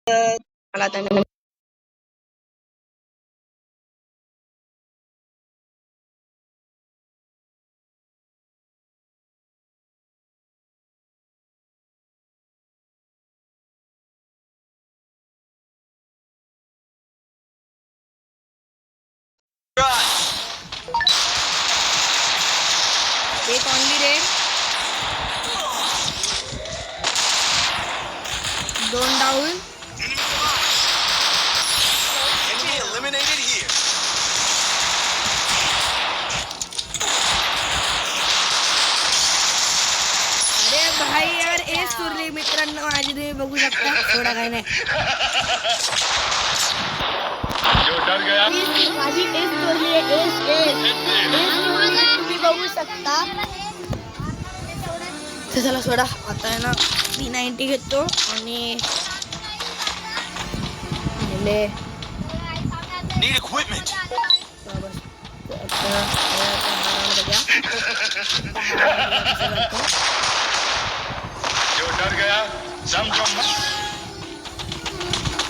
मला आता एक ऑनली रे, 2 डाऊन. अरे भाई यार एस सुरली मित्रांनो, माझी तुम्ही बघू शकता. थोडा काय नाही माझी एस सुरली आहे. तुम्ही बघू शकता. चला सोडा, आता आहे ना P90 घेतो आणि Need equipment. जो डर गया समझो मत.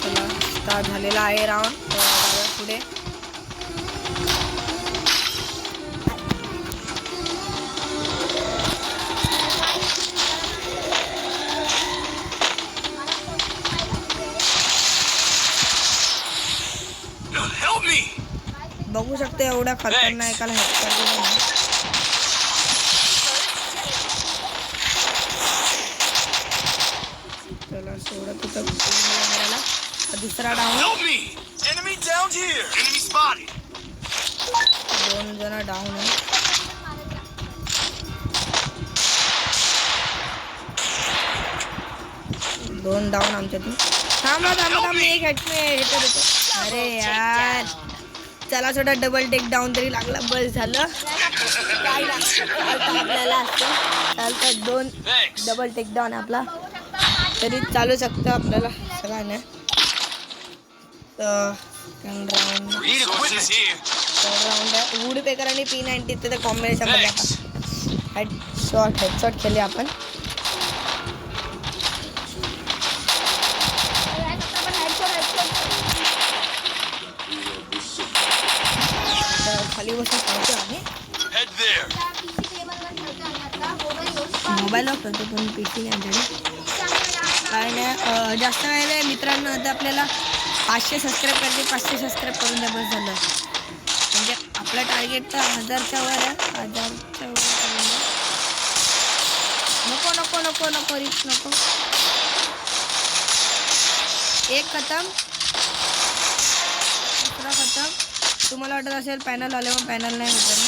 चला स्टार्ट झालेला आहे राऊंड. पुढे Help me. बघू शकते एवढ्या खतरनाक एकाला हेडशॉट दिला ना. चला सोडा तिथं मारायला. दुसरा down. Help me. Enemy down here. Enemy spotted. 2 जण डाऊन आहे. दोन डाऊन आमच्यातून. थांबा मी एक हेटर होतो. अरे यार चला छोटा डबल टेक डाऊन तरी लागला. बस झालं काय आपल्याला असतं. चालतं 2 डबल टेक डाऊन आपला तरी चालू शकतं आपल्याला सगळ्यांना. तर राऊंड आहे. वूड पेकर आणि P90 ते कॉम्बिनेशन मध्ये आपण हेडशॉट केले आपण. खाली बसून पाहतो आम्ही. मोबाईल करतो पण PC नाही आमच्याकडे. काय नाही जास्त वेळ आहे मित्रांनो. आता आपल्याला 500 सबस्क्राईब करायचे. 500 सबस्क्राईब करून द्या बस झालं. म्हणजे आपलं टार्गेट तर 1000च्या वर आहे. 1000च्या वर नको रिच नको. एक खतम, दुसरा खतम. तुम्हाला वाटत असेल पॅनल आले मग पॅनल नाही मित्रांनो.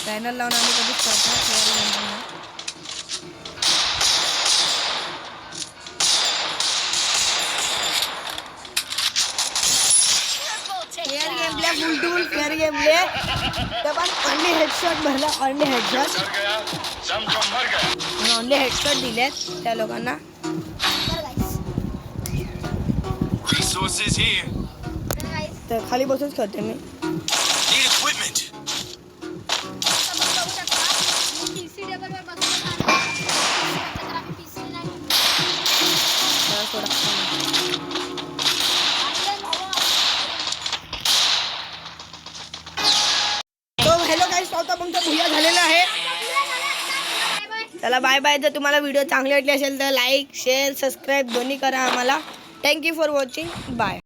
पॅनल लावून आम्ही कधीच करतो. Fair game play, full to full fair game play. पण ऑनली हेडशॉट भरला. ऑनली हेडशॉट ऑनली हेडशॉट दिलेत त्या लोकांना. Resources here. तर खाली बसूनच खेळते मी. Need equipment. तो हॅलो गाईस, आता तुमचा भुया झालेला आहे. चला बाय बाय. जर तुम्हाला व्हिडिओ चांगले वाटले असेल तर लाईक शेअर सबस्क्राईब दोन्ही करा आम्हाला. Thank you for watching. बाय.